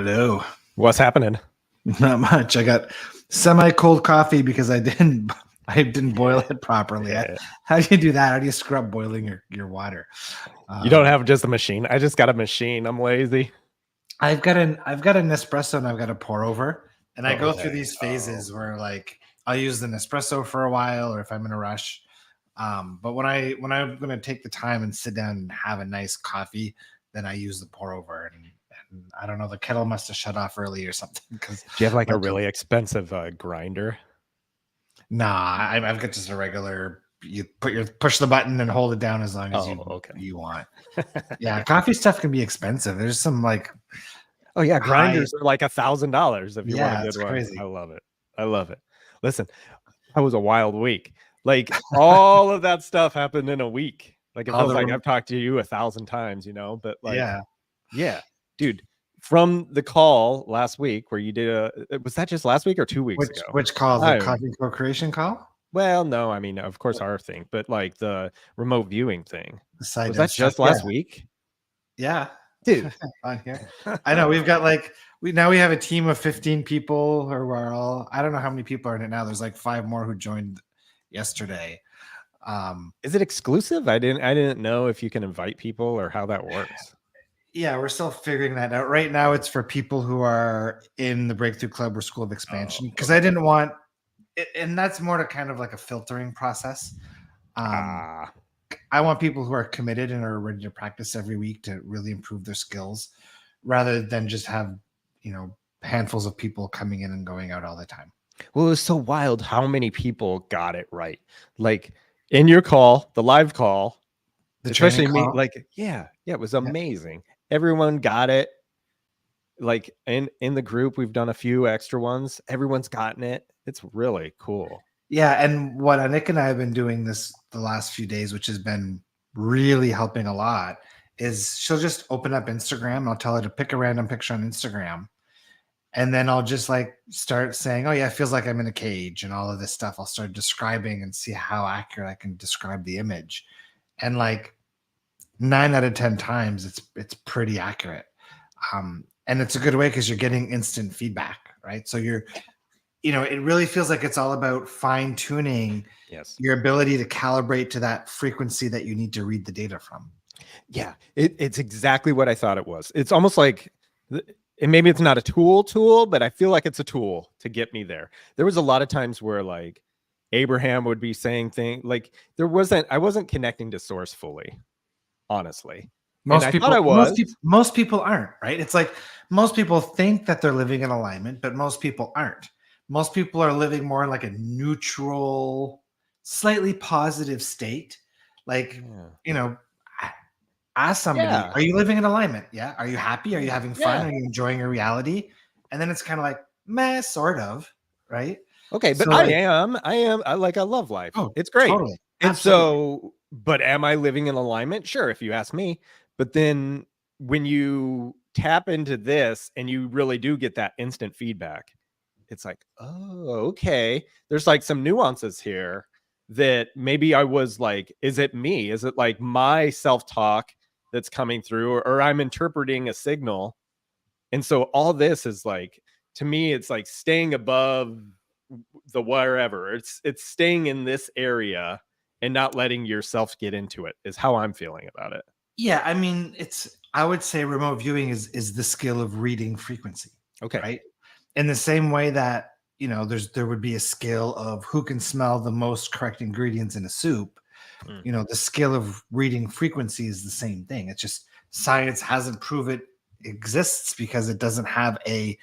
Hello. What's happening? Not much. I got semi-cold coffee because I didn't boil it properly. Yeah. How do you do that? How do you scrub boiling your water? You don't have just a machine. I just got a machine. I'm lazy. I've got an Nespresso and I've got a pour over, and I go through these phases where like I'll use the Nespresso for a while, or if I'm in a rush. But when I'm going to take the time and sit down and have a nice coffee, then I use the pour over, and I don't know, the kettle must have shut off early or something. Because do you have like a really expensive grinder? Nah, I've got just a regular. You push the button and hold it down as long as you want. Yeah, coffee stuff can be expensive. There's some like, oh yeah, grinders are like $1,000 if you want a good one. Crazy. I love it. I love it. Listen, that was a wild week. Like all of that stuff happened in a week. Like it feels like I've talked to you 1,000 times, you know. But like, yeah, dude. From the call last week where you did was that just last week or 2 weeks ago? Which call? The coffee co-creation call? Well, no, I mean, of course, our thing, but like the remote viewing thing. Was that just last week? Yeah, dude. On here, I know we've got like we have a team of 15 people who are all. I don't know how many people are in it now. There's like 5 more who joined yesterday. Is it exclusive? I didn't know if you can invite people or how that works. Yeah, we're still figuring that out. Right now, it's for people who are in the Breakthrough Club or School of Expansion, because I didn't want it, and that's more to kind of like a filtering process. I want people who are committed and are ready to practice every week to really improve their skills, rather than just have, handfuls of people coming in and going out all the time. Well, it was so wild how many people got it right. Like in your call, the live call, especially me, like, yeah, it was amazing. Everyone got it. Like in the group, we've done a few extra ones. Everyone's gotten it. It's really cool. Yeah, and what Nick and I have been doing the last few days, which has been really helping a lot, is she'll just open up Instagram and I'll tell her to pick a random picture on Instagram. And then I'll just like start saying, oh yeah, it feels like I'm in a cage and all of this stuff. I'll start describing and see how accurate I can describe the image. And like 9 out of 10 times, it's pretty accurate. And it's a good way because you're getting instant feedback, right? So it really feels like it's all about fine tuning your ability to calibrate to that frequency that you need to read the data from. Yeah, it's exactly what I thought it was. It's almost like, and maybe it's not a tool, but I feel like it's a tool to get me there. There was a lot of times where like Abraham would be saying things like I wasn't connecting to source fully, honestly. Most people aren't, right? It's like most people think that they're living in alignment, but most people aren't. Most people are living more in like a neutral, slightly positive state. Like, ask somebody, are you living in alignment? Yeah. Are you happy? Are you having fun? Are you enjoying your reality? And then it's kind of like, meh, sort of, right? Okay, but so I am. I love life. Oh, it's great. Totally. And so, but am I living in alignment? Sure, if you ask me. But then when you tap into this and you really do get that instant feedback, it's like, oh, okay. There's like some nuances here that maybe I was like, is it me? Is it like my self-talk that's coming through, or I'm interpreting a signal? And so all this is like, to me, it's like staying above the wherever. It's staying in this area and not letting yourself get into it is how I'm feeling about it. Yeah, I mean, I would say remote viewing is the skill of reading frequency. Okay. Right. In the same way that, there would be a skill of who can smell the most correct ingredients in a soup. The skill of reading frequency is the same thing. It's just science hasn't proved it exists because it doesn't have a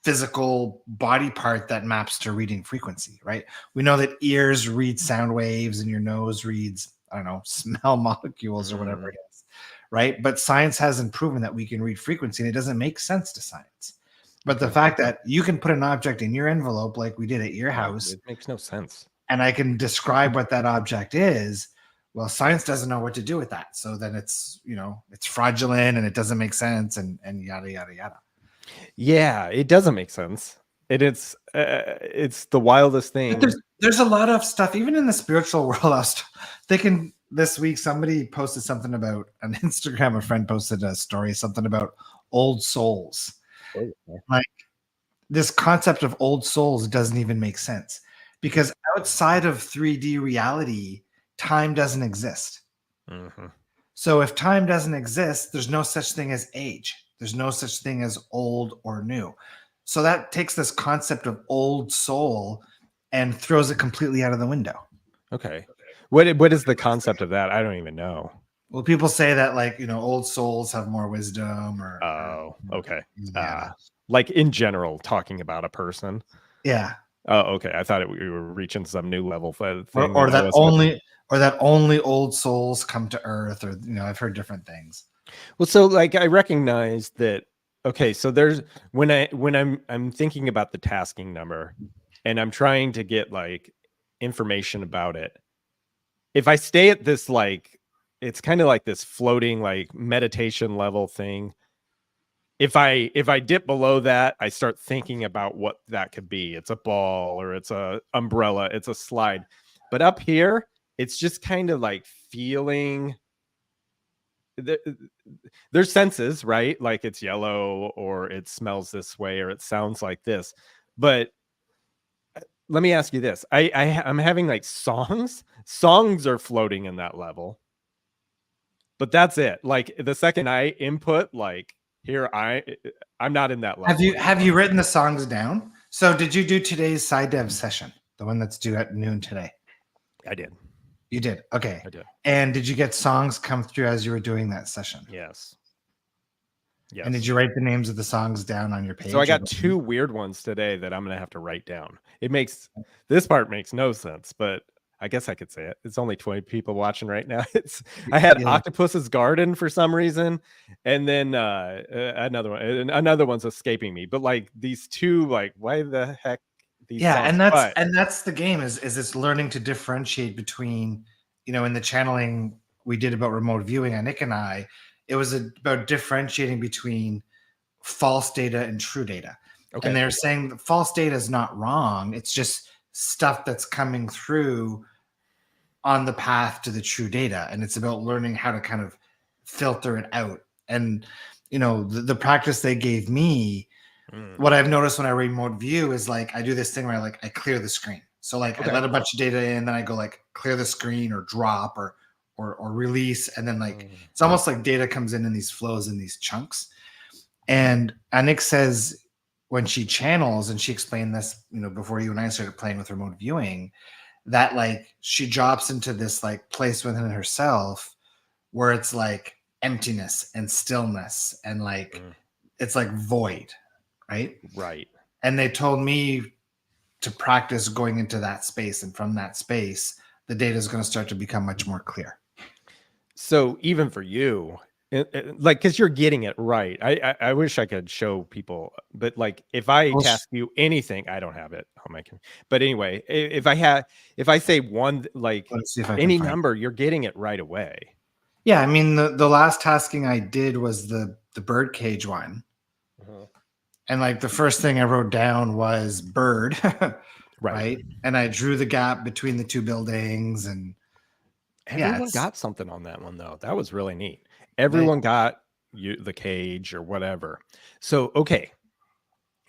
physical body part that maps to reading frequency, right? We know that ears read sound waves and your nose reads, I don't know, smell molecules or whatever it is, right? But science hasn't proven that we can read frequency, and it doesn't make sense to science. But the fact that you can put an object in your envelope like we did at your house, it makes no sense. And I can describe what that object is. Well, science doesn't know what to do with that. So then it's fraudulent and it doesn't make sense and yada, yada, yada. Yeah, it doesn't make sense. It's the wildest thing. But there's a lot of stuff, even in the spiritual world. I was thinking this week, somebody posted something about on Instagram. A friend posted a story, something about old souls. Like this concept of old souls doesn't even make sense because outside of 3D reality, time doesn't exist. Mm-hmm. So if time doesn't exist, there's no such thing as age. There's no such thing as old or new. So that takes this concept of old soul and throws it completely out of the window. Okay. What is the concept of that? I don't even know. Well, people say that like, old souls have more wisdom or Oh, okay. yeah. Like in general, talking about a person. Yeah. Oh, okay. I thought we were reaching some new level thing. Or that only old souls come to earth, or I've heard different things. Well, so like I recognize that. Okay, so there's when I'm thinking about the tasking number, and I'm trying to get like information about it. If I stay at this like, it's kind of like this floating like meditation level thing. If I dip below that, I start thinking about what that could be. It's a ball or it's a umbrella, it's a slide. But up here, it's just kind of like feeling there's senses, right? Like it's yellow or it smells this way or it sounds like this. But let me ask you this. I'm having like songs. Songs are floating in that level. But that's it. Like the second I input, like here I'm not in that level. Have you written the songs down? So did you do today's side dev session, the one that's due at noon today? I did. You did. Okay. I did. And did you get songs come through as you were doing that session? Yes. Yes. And did you write the names of the songs down on your page? So I got 2 weird ones today that I'm going to have to write down. This part makes no sense, but I guess I could say it. It's only 20 people watching right now. I had Octopus's Garden for some reason, and then another one's escaping me. But like these 2, like why the heck? And that's the game is it's learning to differentiate between, in the channeling we did about remote viewing on Nick and I, it was about differentiating between false data and true data. Okay. And they're saying that false data is not wrong. It's just stuff that's coming through on the path to the true data. And it's about learning how to kind of filter it out. And, the practice they gave me, what I've noticed when I remote view is like I do this thing where I clear the screen. So like I let a bunch of data in, then I go like clear the screen or drop or release, and then like it's almost like data comes in these flows in these chunks. And Anik says when she channels, and she explained this, before you and I started playing with remote viewing, that like she drops into this like place within herself where it's like emptiness and stillness and like it's like void. Right. And they told me to practice going into that space. And from that space, the data is going to start to become much more clear. So even for you, like, because you're getting it right. I wish I could show people, but like if I task you anything, I don't have it on my computer. But anyway, if I say one, like any number, you're getting it right away. Yeah. I mean, the last tasking I did was the bird cage one. And like the first thing I wrote down was bird, right? And I drew the gap between the 2 buildings, and everyone got something on that one though. That was really neat. Everyone got the cage or whatever. So okay,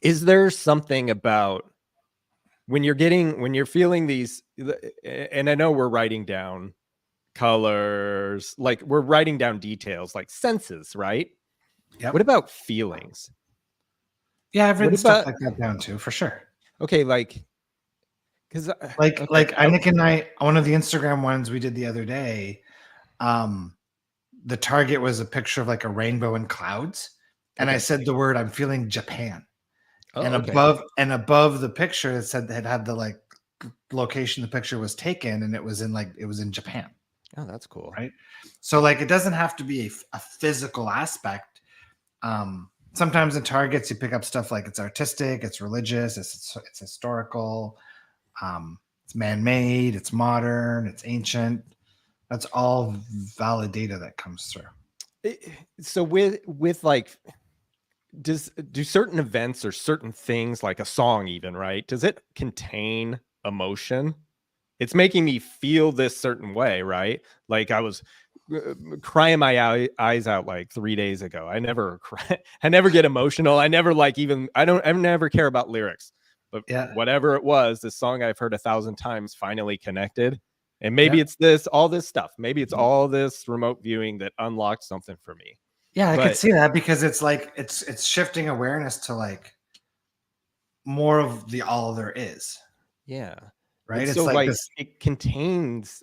is there something about when you're feeling these? And I know we're writing down colors, like we're writing down details, like senses, right? Yeah. What about feelings? Yeah, I've written stuff like that down too, for sure. Okay, like, because Nick and I, one of the Instagram ones we did the other day, the target was a picture of like a rainbow and clouds, and I said the word, I'm feeling Japan, and above the picture it said that had the like location the picture was taken, and it was in Japan. Oh, that's cool, right? So like it doesn't have to be a physical aspect. Sometimes in targets you pick up stuff like it's artistic, it's religious, it's historical, it's man-made, it's modern, it's ancient. That's all valid data that comes through. So with like, do certain events or certain things, like a song even, right? Does it contain emotion? It's making me feel this certain way, right? Like I was crying my eyes out like 3 days ago. I never cry. I never get emotional. I never like even, I never care about lyrics, but Yeah. whatever it was, this song I've heard 1,000 times finally connected. And maybe Yeah. it's all this stuff. Maybe it's all this remote viewing that unlocked something for me. Yeah, I could But see that, because it's like it's shifting awareness to like more of the all there is, yeah. right? So It's like like this. it contains,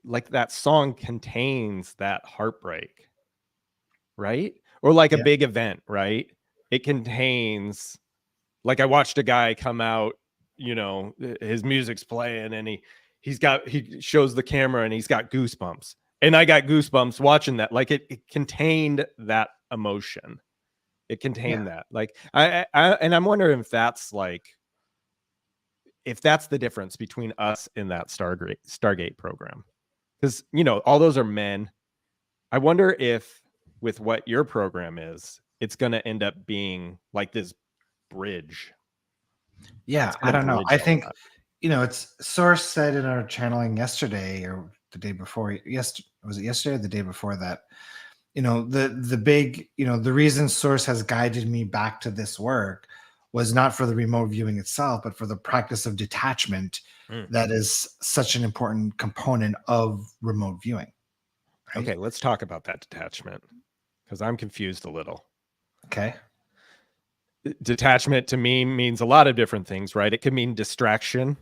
like that song contains that heartbreak, right? Or like a Yeah. big event, right? It contains, like I watched a guy come out, his music's playing and he shows the camera and he's got goosebumps. And I got goosebumps watching that. Like it contained that emotion. It Yeah. contained that. Like and I'm wondering if that's the difference between us and that Stargate program. Because all those are men. I wonder if with what your program is, it's going to end up being like this bridge. Yeah, It's I going to don't know. bridge I all think, that. it's Source said in our channeling yesterday or the day before. Was it yesterday or the day before that? The big, the reason Source has guided me back to this work was not for the remote viewing itself, but for the practice of detachment. Mm. That is such an important component of remote viewing. Right? Okay, let's talk about that detachment because I'm confused a little. Okay. Detachment to me means a lot of different things, right? It could mean distraction,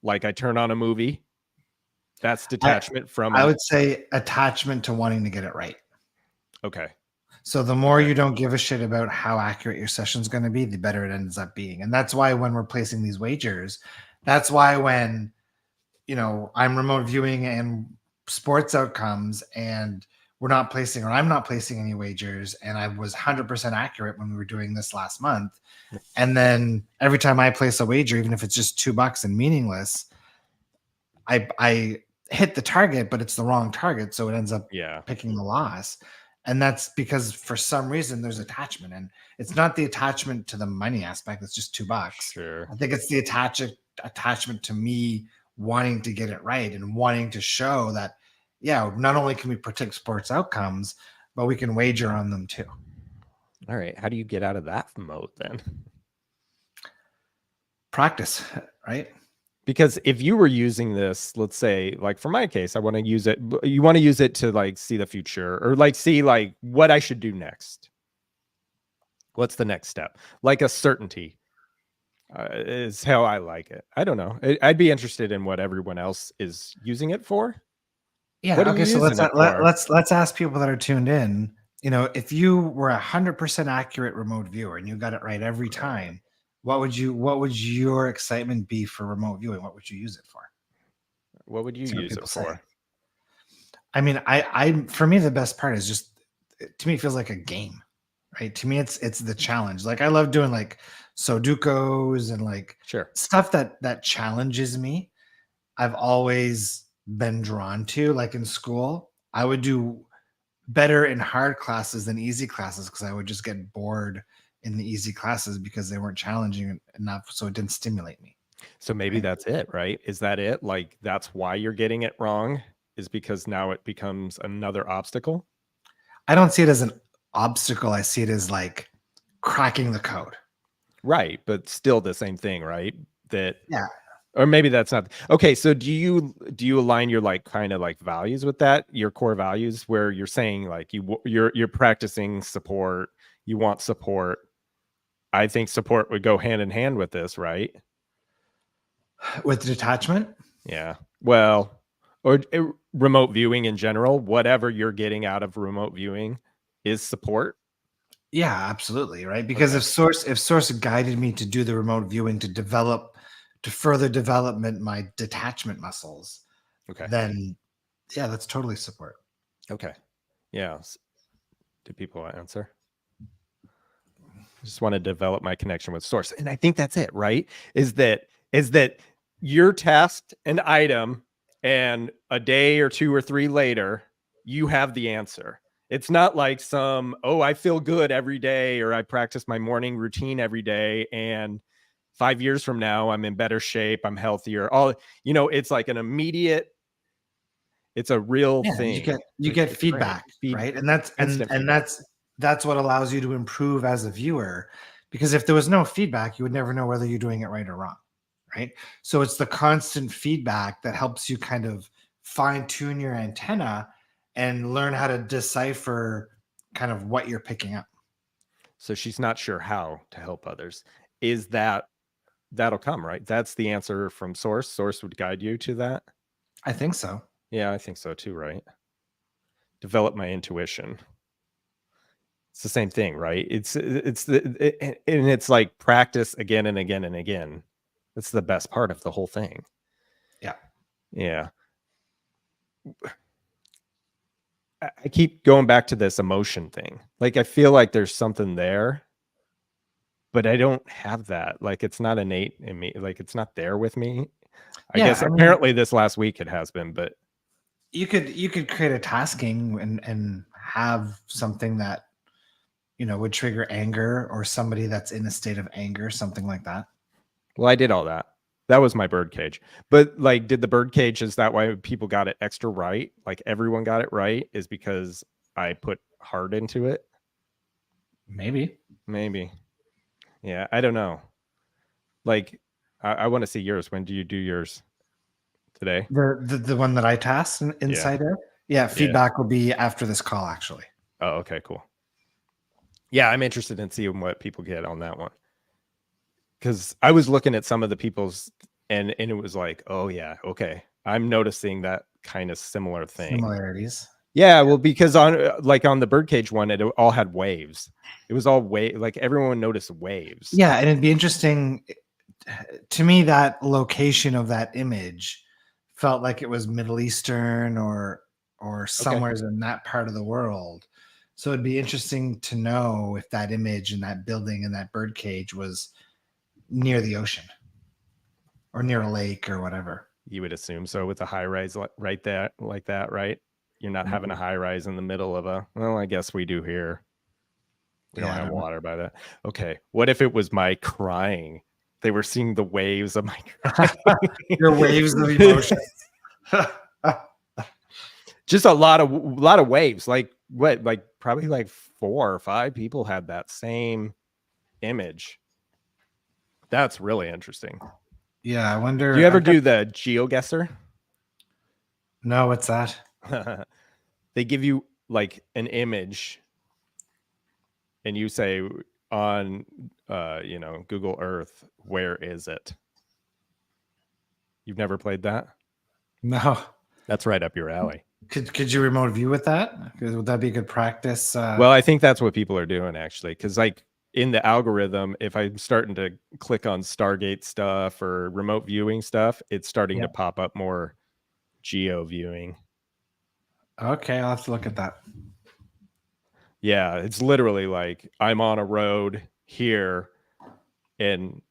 like I turn on a movie. That's detachment from I would say attachment to wanting to get it right. Okay. So the more Okay. you don't give a shit about how accurate your session's going to be, the better it ends up being. And that's why when we're placing these wagers, that's why when, I'm remote viewing and sports outcomes and I'm not placing any wagers, and I was 100% accurate when we were doing this last month. And then every time I place a wager, even if it's just $2 and meaningless, I hit the target, but it's the wrong target. So it ends up picking the loss. And that's because for some reason there's attachment, and it's not the attachment to the money aspect. It's just $2. Sure. I think it's the attachment to me wanting to get it right and wanting to show that, not only can we predict sports outcomes, but we can wager on them too. All right. How do you get out of that mode then? Practice, right? Because if you were using this, let's say, like for my case, I want to use it. You want to use it to like see the future or like see like what I should do next. What's the next step? Like a certainty is how I like it. I don't know. I'd be interested in what everyone else is using it for. Yeah. What are Okay. you So using it for? let's ask people that are tuned in. If you were 100% accurate remote viewer and you got it right every time, what would your excitement be for remote viewing? What would you use it for? What would you use it for? I mean, for me, the best part is just, to me, it feels like a game, right? To me, it's the challenge. Like I love doing like Sudokus and like stuff that challenges me. I've always been drawn to. Like in school, I would do better in hard classes than easy classes because I would just get bored in the easy classes because they weren't challenging enough, so it didn't stimulate me. So maybe that's it, right? Is that it? Like that's why you're getting it wrong, is because now it becomes another obstacle? I don't see it as an obstacle. I see it as like cracking the code. Right, but still the same thing, right? Yeah. Or maybe that's not. Okay, so do you align your like kind of like values with that, your core values, where you're saying like you're practicing support, you want support. I think support would go hand in hand with this, right? With detachment? Yeah. Well, or remote viewing in general, whatever you're getting out of remote viewing is support. Yeah, absolutely, right? Because if Source guided me to do the remote viewing to further development my detachment muscles, then that's totally support. Okay. Yeah. Do people answer? I just want to develop my connection with Source. And I think that's it, right? Is that you're tasked an item and a day or 2 or 3 later, you have the answer. It's not like I feel good every day, or I practice my morning routine every day, and 5 years from now, I'm in better shape, I'm healthier. It's like an immediate, It's a real Yeah, thing. you get It's great. feedback, right? And Instant feedback. that's what allows you to improve as a viewer. Because if there was no feedback, you would never know whether you're doing it right or wrong, right? So it's the constant feedback that helps you kind of fine tune your antenna and learn how to decipher kind of what you're picking up. So she's not sure how to help others. Is that'll come, right? That's the answer from source. Source would guide you to that. I think so. Yeah, I think so too, right? Develop my intuition. It's the same thing, right? And it's like practice again and again and again. That's the best part of the whole thing. Yeah. Yeah. I keep going back to this emotion thing. Like I feel like there's something there, but I don't have that. Like it's not innate in me. Like it's not there with me. I Yeah, guess I mean, apparently this last week it has been, but you could create a tasking and have something that would trigger anger, or somebody that's in a state of anger, something like that. well, I did all that. That was my bird cage. But like, did the bird cage, is that why people got it extra right? Like everyone got it right is because I put heart into it? Maybe. Yeah, I don't know. Like, I want to see yours. When do you do yours? Today? The one that I tasked inside there. Yeah, feedback will be after this call, actually. Oh, okay, cool. Yeah, I'm interested in seeing what people get on that one. Because I was looking at some of the people's and it was like, oh yeah, okay. I'm noticing that kind of similar thing. Similarities. Yeah, well, because on the birdcage one, it all had waves. It was all like everyone noticed waves. Yeah, and it'd be interesting to me, that location of that image felt like it was Middle Eastern or somewhere in that part of the world. So it'd be interesting to know if that image and that building and that bird cage was near the ocean or near a lake or whatever. You would assume so with a high rise right there like that, right? You're not having a high rise in the middle of well, I guess we do here. We don't have water by that. Okay. What if it was my crying? They were seeing the waves of my crying. Your waves of emotion. Just a lot of waves. Like what? Like probably like 4 or 5 people had that same image. That's really interesting. Yeah, I wonder. Do you ever do the GeoGuessr? No, what's that? They give you like an image and you say on Google Earth, where is it? You've never played that? No. That's right up your alley. Could you remote view with that? Would that be good practice? Well, I think that's what people are doing actually, because like in the algorithm, if I'm starting to click on Stargate stuff or remote viewing stuff, it's starting to pop up more geo viewing. Okay, I'll have to look at that. Yeah, it's literally like I'm on a road here, and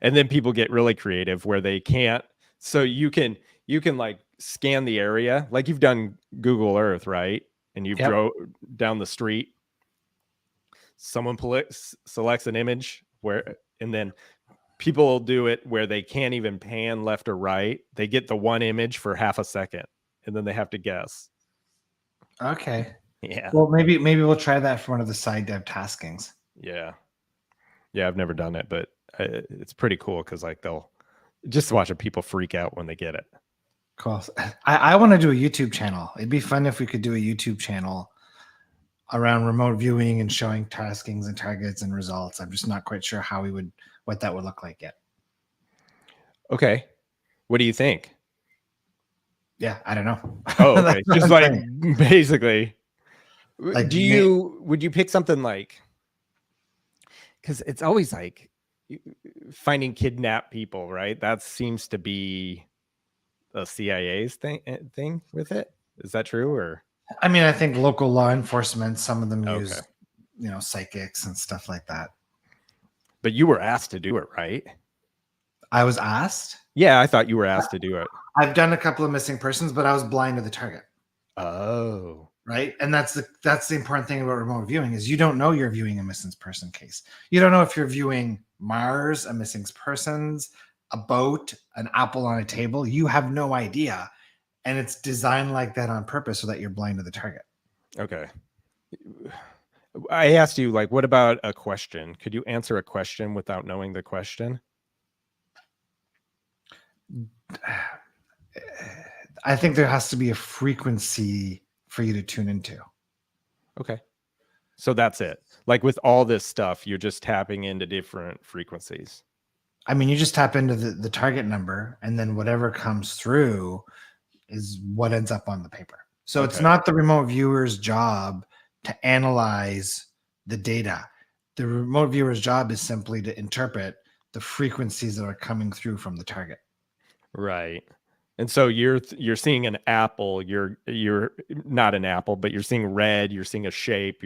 then people get really creative where they can't. So you can like scan the area like you've done Google Earth, right? And you've drove down the street. Someone selects an image and then people will do it where they can't even pan left or right. They get the one image for half a second, and then they have to guess. Okay. Yeah. Well, maybe we'll try that for one of the side dev taskings. Yeah. Yeah, I've never done it, but it's pretty cool because like they'll just watching people freak out when they get it. Cool. I want to do a YouTube channel. It'd be fun if we could do a YouTube channel around remote viewing and showing taskings and targets and results. I'm just not quite sure what that would look like yet. Okay. What do you think? Yeah, I don't know. Oh, okay. Just like basically. Like, would you pick something like, because it's always like finding kidnapped people, right? That seems to be the CIA's thing with it. Is that true? Or I mean, I think local law enforcement, some of them use psychics and stuff like that. But you were asked to do it, right? I was asked? Yeah, I thought you were asked to do it. I've done a couple of missing persons, but I was blind to the target. Oh. Right. And that's the important thing about remote viewing is you don't know you're viewing a missing person case. You don't know if you're viewing Mars, a missing persons, a boat, an apple on a table. You have no idea. and it's designed like that on purpose so that you're blind to the target. Okay. I asked you, like, what about a question? Could you answer a question without knowing the question? I think there has to be a frequency for you to tune into. Okay. So that's it. Like with all this stuff, you're just tapping into different frequencies. I mean, you just tap into the target number, and then whatever comes through is what ends up on the paper. So it's Okay. not the remote viewer's job to analyze the data. The remote viewer's job is simply to interpret the frequencies that are coming through from the target. Right. And so you're seeing an apple, you're not an apple, but you're seeing red, you're seeing a shape,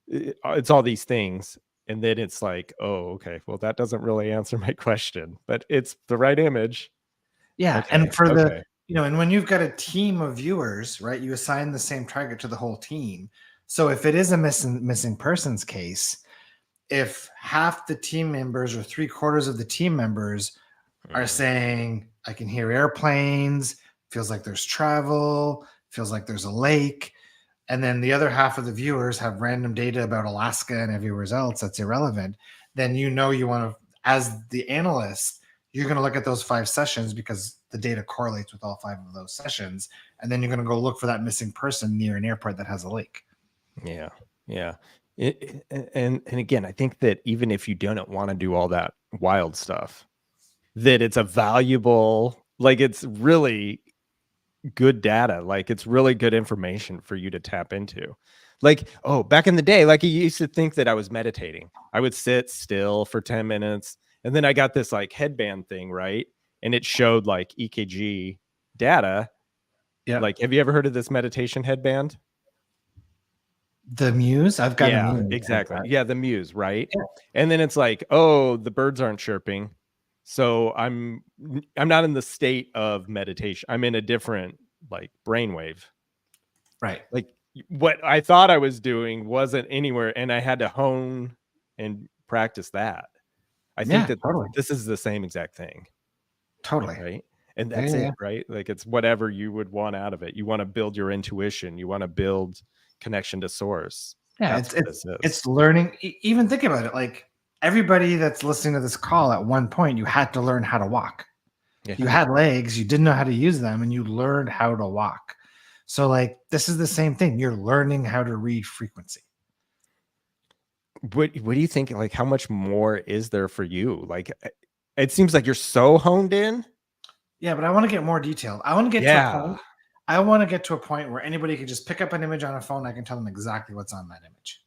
it's all these things. And then it's like, oh, okay, well, that doesn't really answer my question, but it's the right image. Yeah. Okay. And for Okay. and when you've got a team of viewers, right, you assign the same target to the whole team. So if it is a missing persons case, if half the team members or 3/4 of the team members are saying, I can hear airplanes, feels like there's travel, feels like there's a lake, and then the other half of the viewers have random data about Alaska and everywhere else that's irrelevant, then you want to, as the analyst, you're going to look at those 5 sessions because the data correlates with all 5 of those sessions, and then you're going to go look for that missing person near an airport that has a lake. Yeah. Yeah. And again, I think that even if you don't want to do all that wild stuff, that it's a valuable, like it's really good data, like it's really good information for you to tap into. Like, oh, back in the day, like you used to think that I was meditating. I would sit still for 10 minutes and then I got this like headband thing, right? And it showed like EKG data. Yeah. Like, have you ever heard of this meditation headband? The Muse? I've got a Yeah, Muse. exactly. Yeah, the Muse, right? Yeah. And then it's like, oh, the birds aren't chirping. So I'm not in the state of meditation. I'm in a different like brainwave. Right. Like what I thought I was doing wasn't anywhere, and I had to hone and practice that. I think Yeah, that totally. this is the same exact thing, Totally. right? And Yeah, that's yeah, yeah. it, right? Like it's whatever you would want out of it. You want to build your intuition. You want to build connection to source. Yeah, That's what this is. it's learning. Even think about it. Like everybody that's listening to this call, at one point, you had to learn how to walk. Yeah. You had legs, you didn't know how to use them, and you learned how to walk. So, like, this is the same thing. You're learning how to read frequency. What do you think? Like, how much more is there for you? Like, it seems like you're so honed in. Yeah, but I want to get more detailed. I want to get to a point. I want to get to a point where anybody can just pick up an image on a phone. I can tell them exactly what's on that image.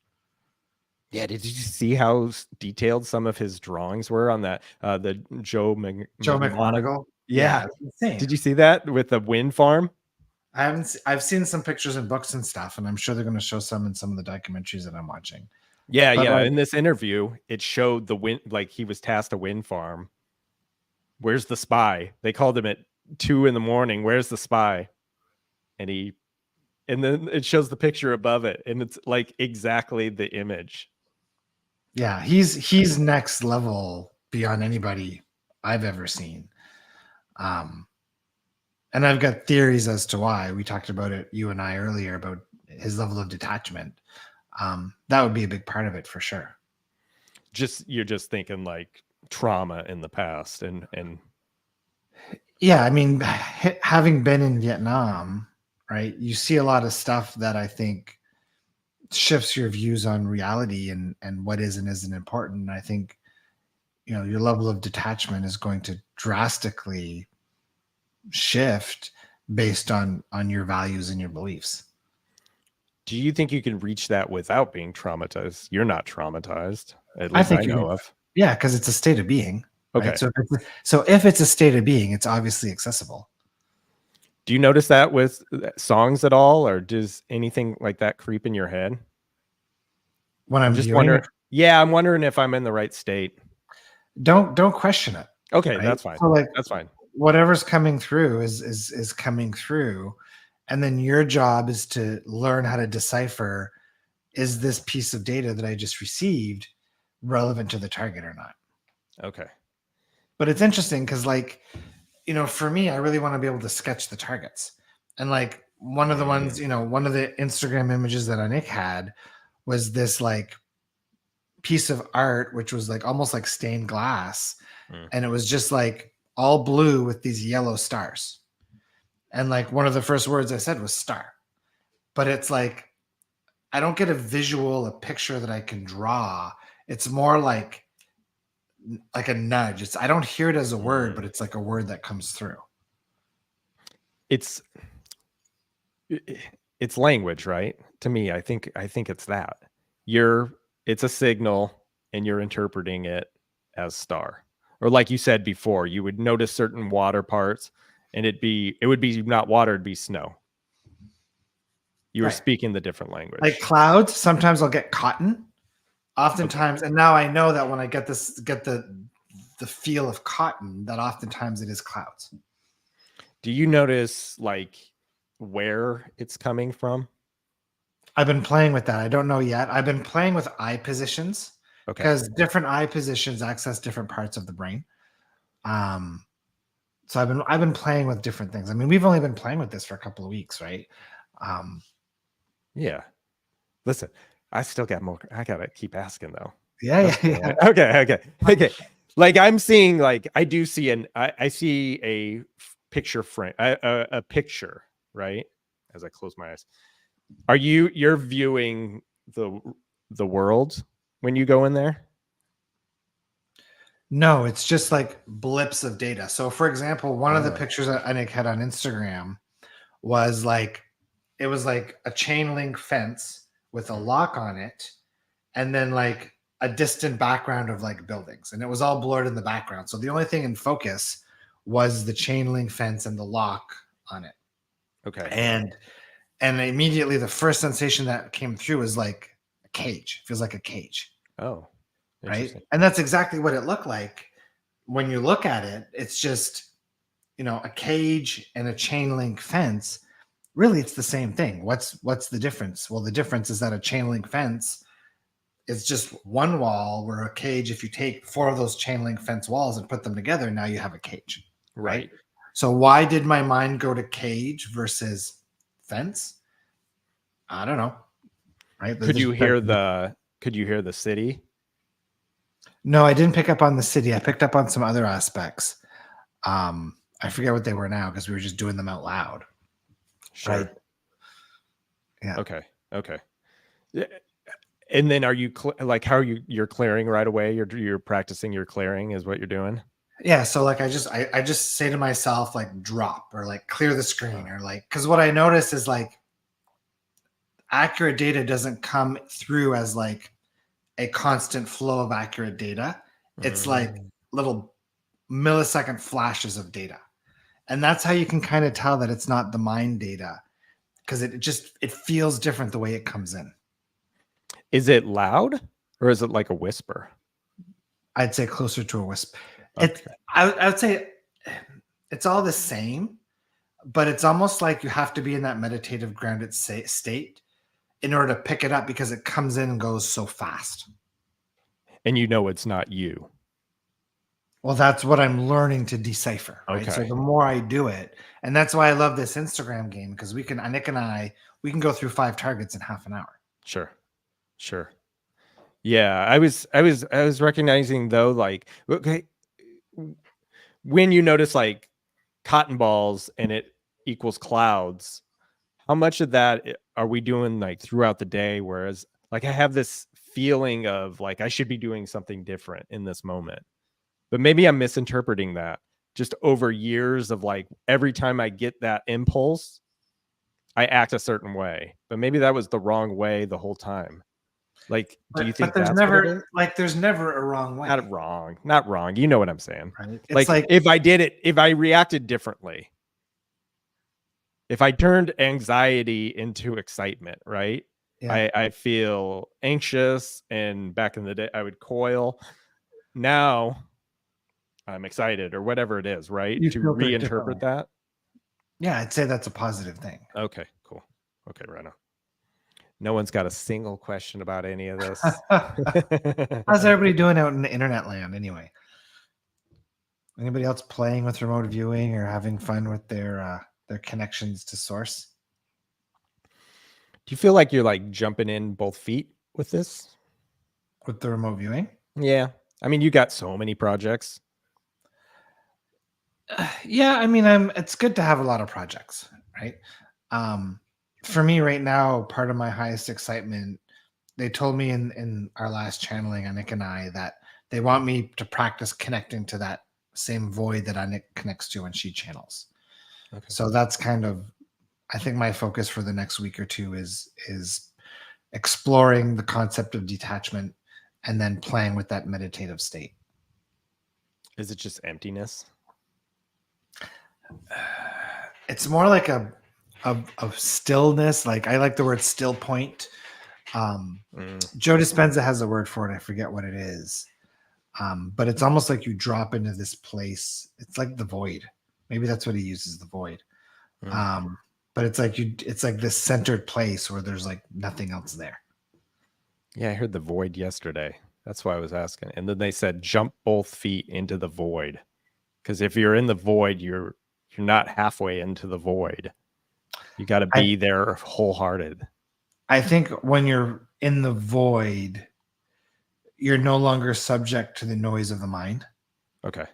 Yeah, did you see how detailed some of his drawings were on that? The Joe McMoneagle. Yeah. Insane. Did you see that with the wind farm? I've seen some pictures and books and stuff, and I'm sure they're going to show some in some of the documentaries that I'm watching. Yeah, But yeah. like, In this interview, it showed the wind, like he was tasked a wind farm. Where's the spy? They called him at 2 a.m. Where's the spy? And then it shows the picture above it, and it's like exactly the image. yeah, he's next level beyond anybody I've ever seen. And I've got theories as to why. We talked about it, you and I, earlier, about his level of detachment. That would be a big part of it for sure. You're just thinking like trauma in the past and yeah, I mean, having been in Vietnam, right, you see a lot of stuff that I think shifts your views on reality and what is and isn't important. And I think, your level of detachment is going to drastically shift based on your values and your beliefs. Do you think you can reach that without being traumatized? You're not traumatized, at I least I think know of. Yeah, because it's a state of being. Okay. Right? So if it's a state of being, it's obviously accessible. Do you notice that with songs at all, or does anything like that creep in your head? When I'm just viewing wondering. it, Yeah, I'm wondering if I'm in the right state. don't question it. Okay, right? that's fine. So like, that's fine. Whatever's coming through is coming through, and then your job is to learn how to decipher: is this piece of data that I just received relevant to the target or not? Okay. But it's interesting because, like, for me, I really want to be able to sketch the targets. And like one of the ones, one of the Instagram images that Anik had was this like piece of art, which was like almost like stained glass. Mm. And it was just like all blue with these yellow stars. And like one of the first words I said was star. But it's like, I don't get a picture that I can draw. It's more like a nudge. I don't hear it as a word, but it's like a word that comes through. It's language, right? To me, I think it's that. It's a signal and you're interpreting it as star. Or like you said before, you would notice certain water parts and it would be not water, it'd be snow. You were speaking the different language. Like clouds, sometimes I'll get cotton. Oftentimes, and now I know that when I get the feel of cotton, that oftentimes it is clouds. Do you notice like where it's coming from? I've been playing with that. I don't know yet. I've been playing with eye positions because different eye positions access different parts of the brain. So I've been playing with different things. I mean, we've only been playing with this for a couple of weeks, right? Yeah. Listen, I still got more. I gotta keep asking though. Yeah. Okay. Like I'm seeing, like I do see I see a picture frame, a picture, right? As I close my eyes, you're viewing the world when you go in there? No, it's just like blips of data. So, for example, one of the pictures that Anik had on Instagram was like, it was like a chain link fence with a lock on it, and then like a distant background of like buildings, and it was all blurred in the background. So the only thing in focus was the chain link fence and the lock on it. Okay. And immediately the first sensation that came through was like a cage. It feels like a cage. Oh, right. And that's exactly what it looked like when you look at it. It's just, a cage and a chain link fence. Really, it's the same thing. What's the difference? Well, the difference is that a chain link fence is just one wall, where a cage, if you take 4 of those chain link fence walls and put them together, now you have a cage. Right. So why did my mind go to cage versus fence? I don't know. Right. Could you hear the city? No, I didn't pick up on the city. I picked up on some other aspects. I forget what they were now because we were just doing them out loud. Sure. Right. Yeah. Okay. And then are you how are you're clearing right away? You're practicing your clearing is what you're doing? Yeah. So like I just say to myself, like drop or like clear the screen, or like, because what I notice is like accurate data doesn't come through as like a constant flow of accurate data. It's like little millisecond flashes of data. And that's how you can kind of tell that it's not the mind data, because it feels different the way it comes in. Is it loud or is it like a whisper? I'd say closer to a whisper. Okay. I would say it's all the same, but it's almost like you have to be in that meditative grounded state in order to pick it up, because it comes in and goes so fast. And it's not you. Well, that's what I'm learning to decipher. Right. Okay. So the more I do it, and that's why I love this Instagram game, because Nick and I can go through 5 targets in half an hour. Sure. Yeah. I was recognizing though, like, okay, when you notice like cotton balls and it equals clouds, how much of that are we doing like throughout the day? Whereas like I have this feeling of like I should be doing something different in this moment. But maybe I'm misinterpreting that just over years of like every time I get that impulse, I act a certain way. But maybe that was the wrong way the whole time. Like, do you think there's that's never what it is? there's never a wrong way? Not wrong. You know what I'm saying? Right? It's like if I reacted differently, if I turned anxiety into excitement, right? Yeah. I feel anxious, and back in the day I would coil. Now I'm excited or whatever it is, right? To reinterpret that. Yeah, I'd say that's a positive thing. Okay, cool. Okay, Reno. No one's got a single question about any of this. How's everybody doing out in the internet land anyway? Anybody else playing with remote viewing or having fun with their their connections to source. Do you feel like you're like jumping in both feet with this? With the remote viewing? Yeah. I mean, you got so many projects. Yeah, I mean, it's good to have a lot of projects, right? For me right now, part of my highest excitement, they told me in our last channeling, Anik and I, that they want me to practice connecting to that same void that Anik connects to when she channels. Okay. So that's kind of, I think my focus for the next week or two is exploring the concept of detachment and then playing with that meditative state. Is it just emptiness? It's more like a stillness. Like, I like the word still point. Joe Dispenza has a word for it. I forget what it is. But it's almost like you drop into this place. It's like the void. Maybe that's what he uses, the void. But it's like this centered place where there's like nothing else there. Yeah, I heard the void yesterday. That's why I was asking. And then they said jump both feet into the void. Because if you're in the void, you're not halfway into the void. You got to be there wholehearted. I think when you're in the void, you're no longer subject to the noise of the mind. Okay.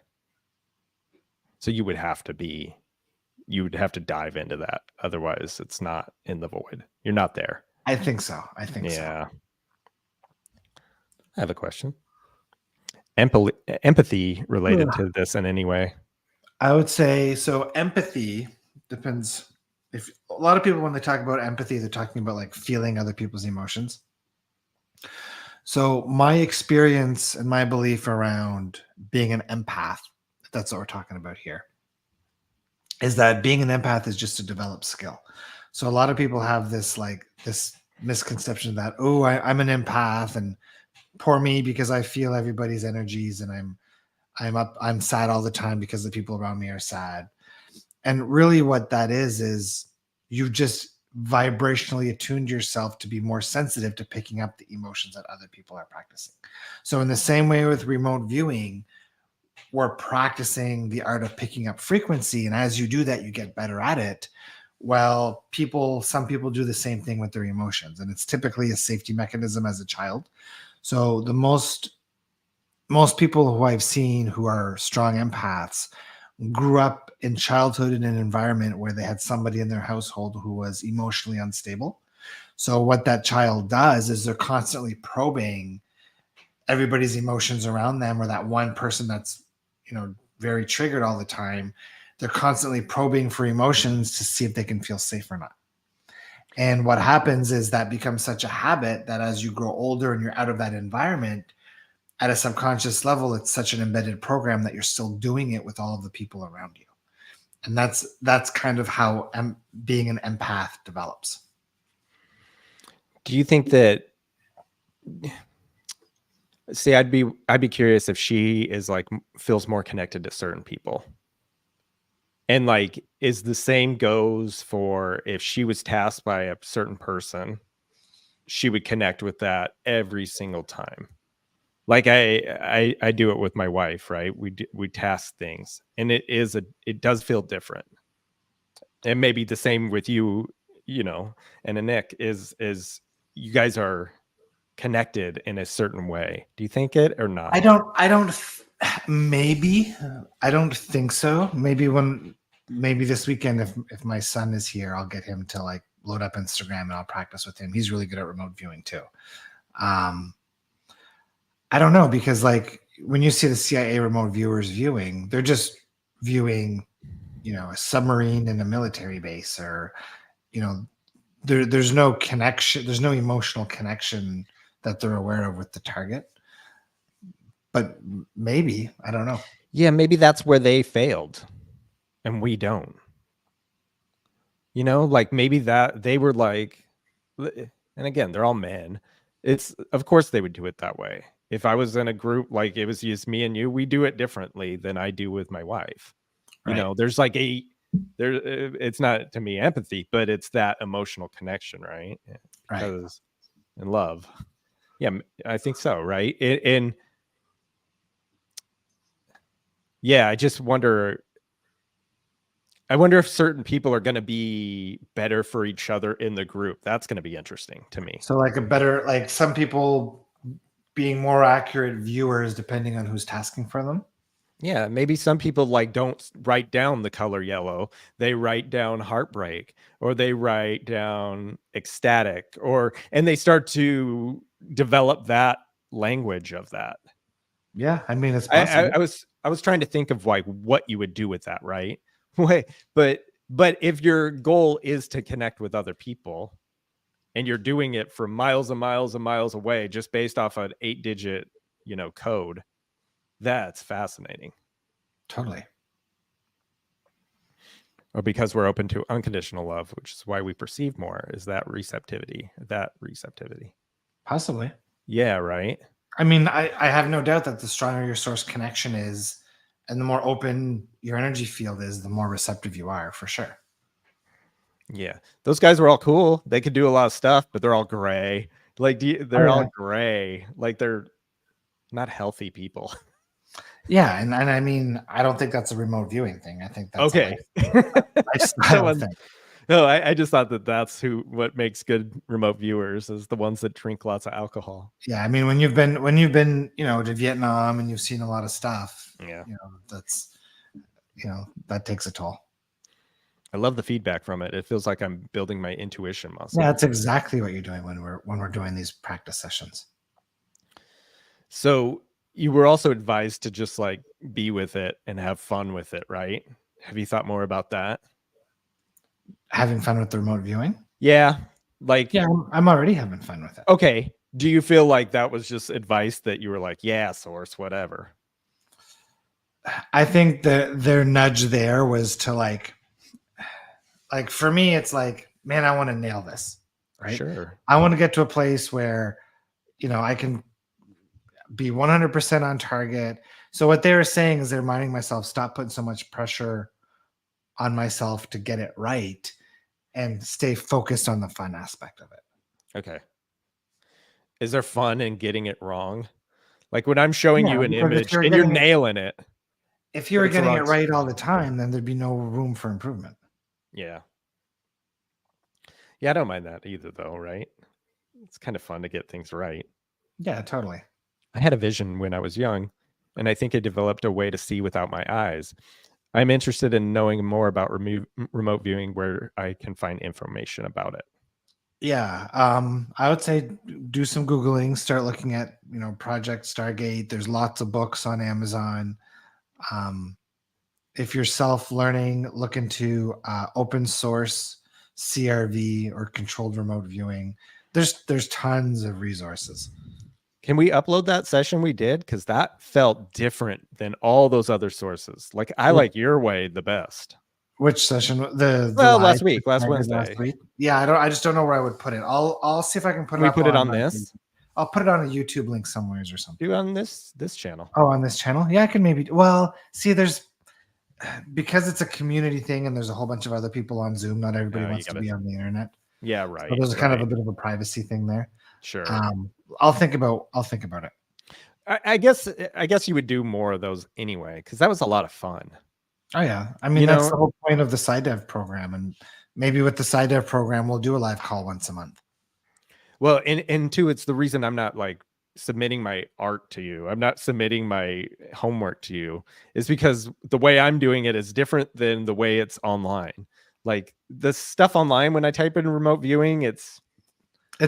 So you would have to dive into that. Otherwise, it's not in the void. You're not there. I think so. Yeah. I have a question. Empathy related to this in any way? I would say so. Empathy depends. If a lot of people, when they talk about empathy, they're talking about like feeling other people's emotions. So my experience and my belief around being an empath, if that's what we're talking about here, is that being an empath is just a developed skill. So a lot of people have this misconception that, oh, I'm an empath and poor me because I feel everybody's energies and I'm sad all the time because the people around me are sad. And really what that is you've just vibrationally attuned yourself to be more sensitive to picking up the emotions that other people are practicing. So in the same way with remote viewing, we're practicing the art of picking up frequency. And as you do that, you get better at it. Well, some people do the same thing with their emotions. And it's typically a safety mechanism as a child. So the most people who I've seen who are strong empaths grew up in childhood in an environment where they had somebody in their household who was emotionally unstable. So what that child does is they're constantly probing everybody's emotions around them, or that one person that's, very triggered all the time. They're constantly probing for emotions to see if they can feel safe or not. And what happens is that becomes such a habit that as you grow older and you're out of that environment, at a subconscious level, it's such an embedded program that you're still doing it with all of the people around you. And that's kind of how being an empath develops. Do you think that, see, I'd be curious if she is like feels more connected to certain people. And like, is the same goes for if she was tasked by a certain person, she would connect with that every single time. Like I do it with my wife, right? We task things, and it does feel different. And maybe the same with you, and a Nick is you guys are connected in a certain way. Do you think it or not? Maybe. I don't think so. Maybe this weekend, if my son is here, I'll get him to like load up Instagram and I'll practice with him. He's really good at remote viewing too. I don't know, because like when you see the CIA remote viewers viewing, they're just viewing, a submarine in a military base, or, there's no connection. There's no emotional connection that they're aware of with the target. But maybe, I don't know. Yeah, maybe that's where they failed and we don't. Like maybe that they were like, and again, they're all men. It's, of course they would do it that way. If I was in a group, like it was just me and you, we do it differently than I do with my wife. Right. There's like it's not to me empathy, but it's that emotional connection, right? Because in love. Yeah, I think so, right? And yeah, I just wonder, I wonder if certain people are going to be better for each other in the group. That's going to be interesting to me. So like like some people being more accurate viewers depending on who's tasking for them. Yeah, maybe some people like don't write down the color yellow. They write down heartbreak, or they write down ecstatic, and they start to develop that language of that. Yeah, I mean, it's possible. I was trying to think of like what you would do with that, right? Wait, but if your goal is to connect with other people, and you're doing it from miles and miles and miles away, just based off an 8-digit, code, that's fascinating. Totally. Or because we're open to unconditional love, which is why we perceive more, is that receptivity. Possibly. Yeah, right. I mean, I have no doubt that the stronger your source connection is and the more open your energy field is, the more receptive you are, for sure. Yeah. Those guys were all cool. They could do a lot of stuff, but they're all gray. Like, they're all gray. Like, they're not healthy people. Yeah, and I mean, I don't think that's a remote viewing thing. I think that's okay. a lifestyle thing. No, I just thought that's what makes good remote viewers, is the ones that drink lots of alcohol. Yeah, I mean, when you've been, to Vietnam and you've seen a lot of stuff, yeah, that's, that takes a toll. I love the feedback from it. It feels like I'm building my intuition muscle. Yeah, that's exactly what you're doing when we're doing these practice sessions. So you were also advised to just like be with it and have fun with it, right? Have you thought more about that? Having fun with the remote viewing? Yeah. I'm already having fun with it. Okay. Do you feel like that was just advice that you were like, yeah, source, whatever? I think their nudge there was to like for me, it's like, man, I want to nail this, right? Sure. I want to get to a place where, I can be 100% on target. So what they were saying is they're reminding myself, stop putting so much pressure on myself to get it right and stay focused on the fun aspect of it. Okay. Is there fun in getting it wrong? Like when I'm showing you an image and you're nailing it. If you were getting it right all the time, then there'd be no room for improvement. Yeah. Yeah, I don't mind that either, though, right? It's kind of fun to get things right. Yeah, totally. I had a vision when I was young, and I think I developed a way to see without my eyes. I'm interested in knowing more about remote viewing, where I can find information about it. Yeah, I would say do some Googling, start looking at, Project Stargate. There's lots of books on Amazon. If you're self-learning, look into open source CRV or controlled remote viewing. There's tons of resources. Can we upload that session we did? Because that felt different than all those other sources. Like, I like your way the best. Which session? The last Wednesday. Last week. Yeah, I just don't know where I would put it. I'll see if I can put it. We put it on this. I'll put it on a YouTube link somewhere or something. Do on this channel. Oh, on this channel? Yeah, I can maybe. Well, see, because it's a community thing and there's a whole bunch of other people on Zoom. Not everybody wants to be on the internet. Yeah, right. So there's kind of a bit of a privacy thing there. Sure. I'll think about it. I guess you would do more of those anyway, because that was a lot of fun. Oh yeah, I mean, that's the whole point of the side dev program, and maybe with the side dev program, we'll do a live call once a month. Well, and two, it's the reason I'm not like submitting my art to you. I'm not submitting my homework to you, is because the way I'm doing it is different than the way it's online. Like the stuff online, when I type in remote viewing, it's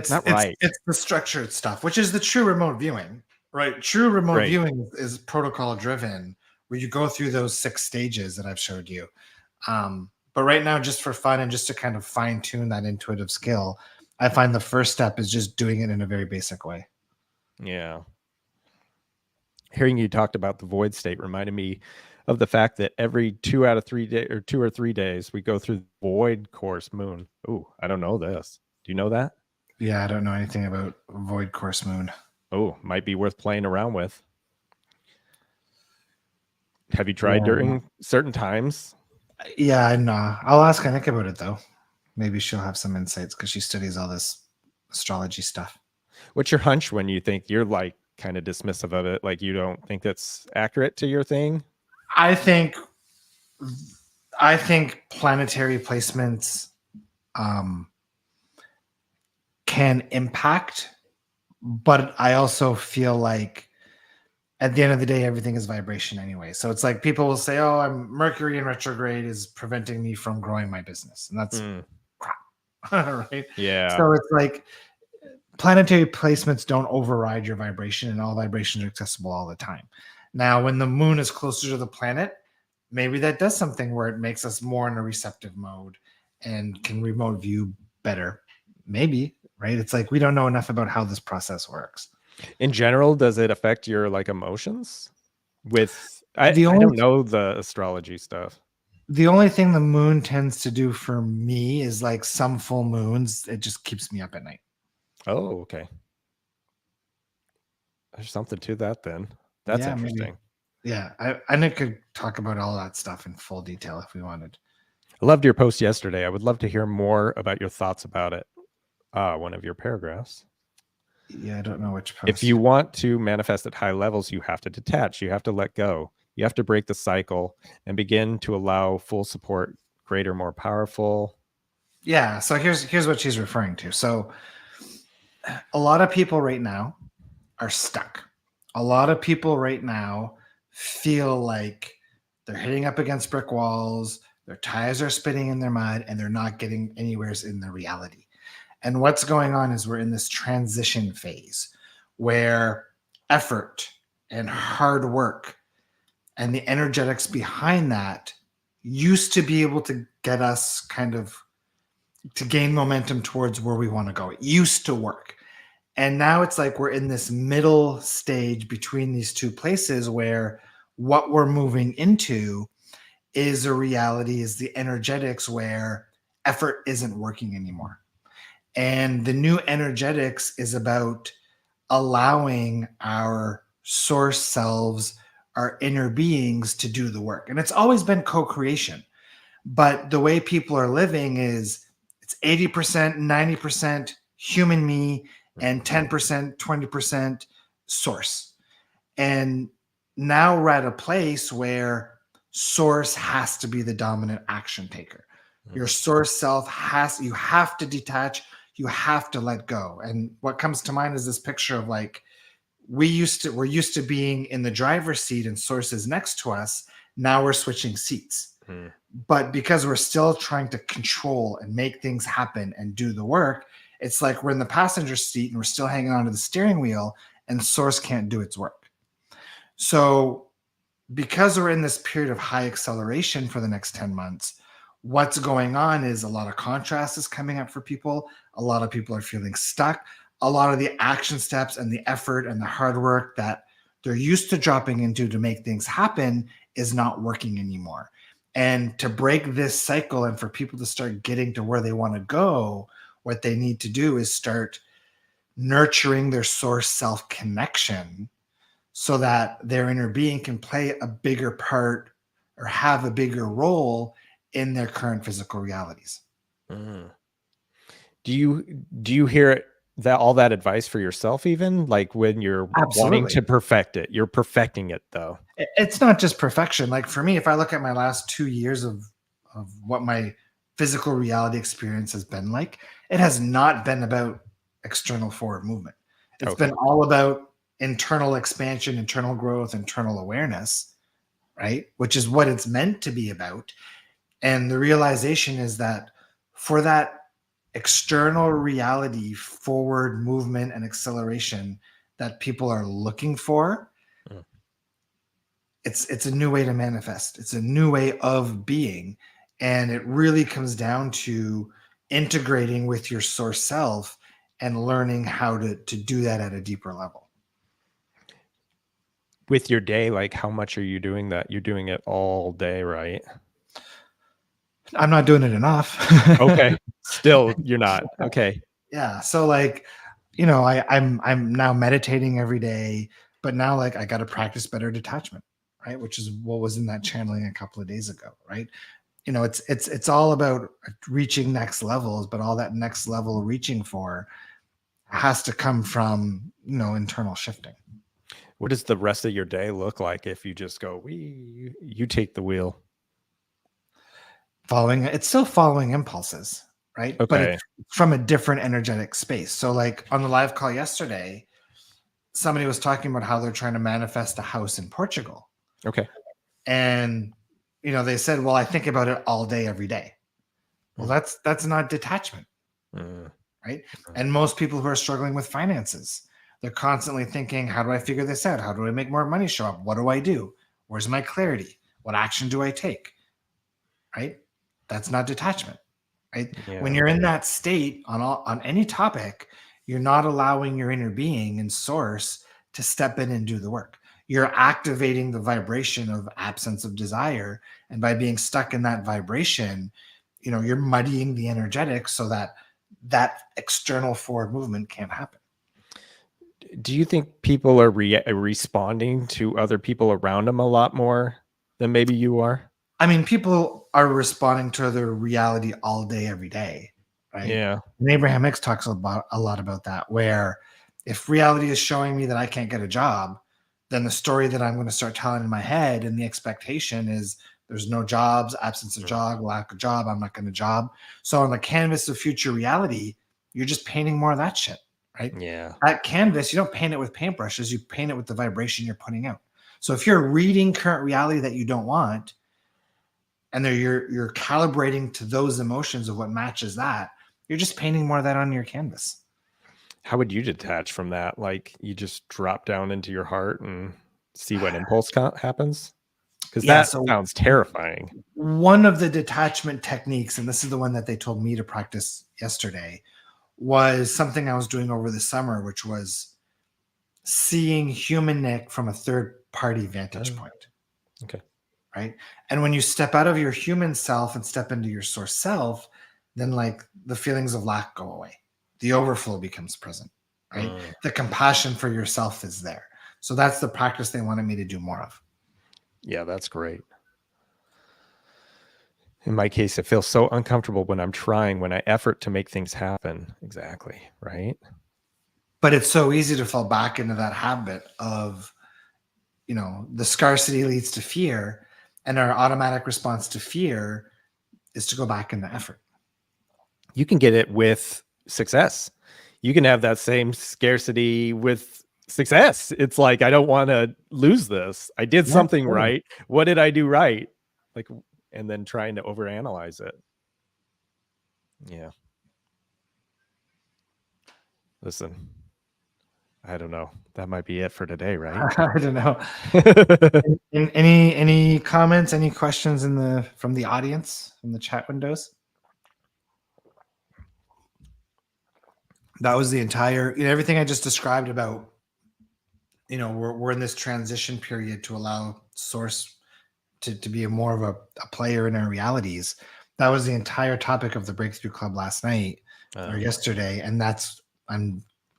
not right. It's the structured stuff, which is the true remote viewing, right? True remote viewing is protocol driven, where you go through those 6 stages that I've showed you. But right now, just for fun and just to kind of fine tune that intuitive skill, I find the first step is just doing it in a very basic way. Yeah. Hearing you talked about the void state reminded me of the fact that every 2 out of 3 days or 2 or 3 days, we go through the void course moon. Oh, I don't know this. Do you know that? Yeah, I don't know anything about void course moon. Oh, might be worth playing around with. Have you tried during certain times? Yeah, I know. I'll ask Nick about it though. Maybe she'll have some insights because she studies all this astrology stuff. What's your hunch when you think you're like kind of dismissive of it? Like you don't think that's accurate to your thing? I think I think planetary placements can impact, but I also feel like at the end of the day, everything is vibration anyway. So it's like people will say, "Oh, Mercury in retrograde is preventing me from growing my business," and that's crap, right? Yeah. So it's like planetary placements don't override your vibration, and all vibrations are accessible all the time. Now, when the moon is closer to the planet, maybe that does something where it makes us more in a receptive mode and can remote view better. Maybe, right? It's like we don't know enough about how this process works. In general, does it affect your like emotions? I The only don't know the astrology stuff. the only thing the moon tends to do for me is like some full moons, it just keeps me up at night. Oh, okay. There's something to that then. That's Yeah, maybe. interesting. Yeah, I could talk about all that stuff in full detail if we wanted. I loved your post yesterday. I would love to hear more about your thoughts about it. One of your paragraphs. Yeah, I don't know which If post. you want to manifest at high levels, you have to detach, you have to let go, you have to break the cycle and begin to allow full support, greater, more powerful. Yeah, so here's what she's referring to. So a lot of people right now are stuck. A lot of people right now feel like they're hitting up against brick walls, their tires are spinning in their mud, and they're not getting anywhere in their reality. And what's going on is we're in this transition phase where effort and hard work and the energetics behind that used to be able to get us kind of to gain momentum towards where we want to go. It used to work. And now it's like we're in this middle stage between these two places where what we're moving into is a reality, is the energetics where effort isn't working anymore. And the new energetics is about allowing our source selves, our inner beings to do the work. And it's always been co creation. But the way people are living is it's 80%, 90% human me and 10%, 20% source. And now we're at a place where source has to be the dominant action taker. Your source self you have to detach, you have to let go. And what comes to mind is this picture of like we're used to being in the driver's seat and source is next to us. Now we're switching seats. But because we're still trying to control and make things happen and do the work, it's like we're in the passenger seat and we're still hanging onto the steering wheel and source can't do its work. So because we're in this period of high acceleration for the next 10 months, what's going on is a lot of contrast is coming up for people. A lot of people are feeling stuck. A lot of the action steps and the effort and the hard work that they're used to dropping into to make things happen is not working anymore. And to break this cycle and for people to start getting to where they want to go, what they need to do is start nurturing their source self connection so that their inner being can play a bigger part or have a bigger role in their current physical realities. Do you hear that all that advice for yourself, even like when you're wanting Absolutely. to perfect it? You're perfecting it though. It's not just perfection. Like for me, if I look at my last 2 years of what my physical reality experience has been like, it has not been about external forward movement. It's Okay. been all about internal expansion, internal growth, internal awareness, right? Which is what it's meant to be about. And the realization is that for that external reality, forward movement and acceleration that people are looking for, it's a new way to manifest. It's a new way of being. And it really comes down to integrating with your source self and learning how to do that at a deeper level. With your day, like how much are you doing that? You're doing it all day, right? I'm not doing it enough. Okay. Still, you're not. Okay. Yeah. So like, I'm now meditating every day, but now like I got to practice better detachment, right? Which is what was in that channeling a couple of days ago, right? It's all about reaching next levels, but all that next level reaching for has to come from internal shifting. What does the rest of your day look like if you just go, you take the wheel? it's still following impulses, right? But Okay. it's from a different energetic space. So like on the live call yesterday, somebody was talking about how they're trying to manifest a house in Portugal. Okay. And they said, well, I think about it all day, every day. Well, Mm. that's not detachment, right? And most people who are struggling with finances, they're constantly thinking, how do I figure this out? How do I make more money show up? What do I do? Where's my clarity? What action do I take? Right? That's not detachment, right? Yeah. When you're in that state on any topic, you're not allowing your inner being and source to step in and do the work. You're activating the vibration of absence of desire, and by being stuck in that vibration, you're muddying the energetics so that external forward movement can't happen. Do you think people are responding to other people around them a lot more than maybe you are? I mean, people are responding to their reality all day, every day, right? Yeah. And Abraham-Hicks talks about a lot about that, where if reality is showing me that I can't get a job, then the story that I'm going to start telling in my head and the expectation is there's no jobs, absence of job, lack of job, I'm not going to job. So on the canvas of future reality, you're just painting more of that shit, right? Yeah. That canvas, you don't paint it with paintbrushes, you paint it with the vibration you're putting out. So if you're reading current reality that you don't want, and you're calibrating to those emotions of what matches that, you're just painting more of that on your canvas. How would you detach from that? Like you just drop down into your heart and see what impulse happens? Because Yeah, that so sounds terrifying. one of the detachment techniques, and this is the one that they told me to practice yesterday, was something I was doing over the summer, which was seeing human Nick from a third party vantage point. Okay. Right. And when you step out of your human self and step into your source self, then like the feelings of lack go away. The overflow becomes present, right? The compassion for yourself is there. So that's the practice they wanted me to do more of. Yeah, that's great. In my case, it feels so uncomfortable when when I effort to make things happen. Exactly. Right. But it's so easy to fall back into that habit of, the scarcity leads to fear, and our automatic response to fear is to go back into effort. You can get it with success. You can have that same scarcity with success. It's like, I don't want to lose this. I did something totally. right. What did I do right? Like, and then trying to overanalyze it. Yeah. Listen, I don't know. That might be it for today, right? I don't know. Any comments, any questions from the audience, from the chat windows? That was the entire, everything I just described about, we're in this transition period to allow source to be more of a player in our realities. That was the entire topic of the Breakthrough Club last night or yesterday. And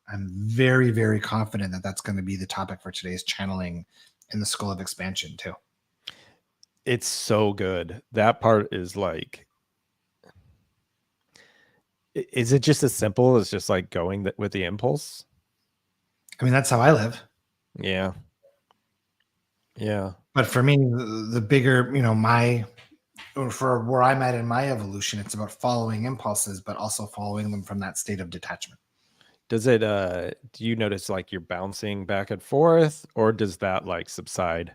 I'm very, very confident that that's going to be the topic for today's channeling in the School of Expansion too. It's so good. That part is like, is it just as simple as just like going with the impulse? I mean, that's how I live. Yeah. Yeah. But for me, the bigger, for where I'm at in my evolution, it's about following impulses, but also following them from that state of detachment. Does it, do you notice like you're bouncing back and forth, or does that like subside?